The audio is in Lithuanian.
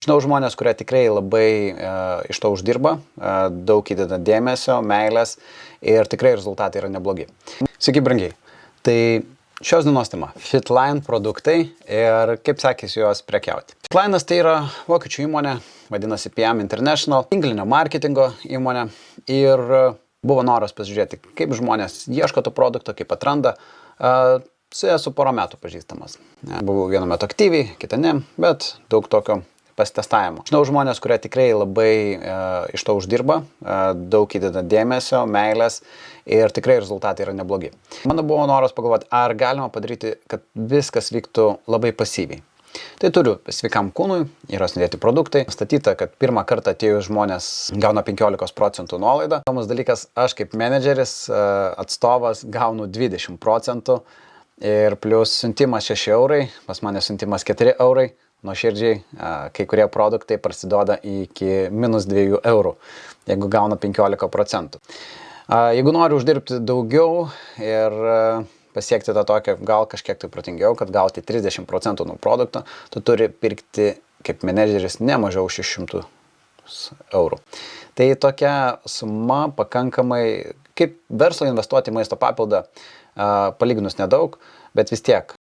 Žinau žmonės, kurie tikrai labai iš to uždirba, daug įdeda dėmesio, meilės ir tikrai rezultatai yra neblogi. Sveiki, brangiai. Tai šios dienos tema – Fitline produktai ir kaip sekėsi juos prekiauti. Fitline'as tai yra vokiečių įmonė, vadinasi PM International, tinklinio marketingo įmonė ir buvo noras pasižiūrėti, kaip žmonės ieško to produkto, kaip atranda. Su esu porą metų pažįstamas. Buvau vienu metu aktyviai, kitą ne, bet daug tokio pasitestavimo. Žinau žmonės, kurie tikrai labai iš to uždirba, daug įdeda dėmesio, meilės ir tikrai rezultatai yra neblogi. Mano buvo noras pagalvoti, ar galima padaryti, kad viskas vyktų labai pasyviai. Tai turiu sveikam kūnui, yra sudėti produktai. Statyta, kad pirmą kartą atėjus žmonės gauna 15% nuolaidą. Tomas dalykas, aš kaip menedžeris, atstovas gaunu 20% ir plus siuntimas 6 eurai, pas mane siuntimas 4 eurai. Nuoširdžiai, kai kurie produktai prasiduoda iki minus 2 eurų, jeigu gauna 15%. Jeigu nori uždirbti daugiau ir pasiekti tą tokią gal kažkiek tai protingiau, kad gauti 30% nuo produkto, tu turi pirkti kaip menedžeris ne mažiau 600 eurų. Tai tokia suma pakankamai, kaip verslo investuoti į maisto papildą, palyginus nedaug, bet vis tiek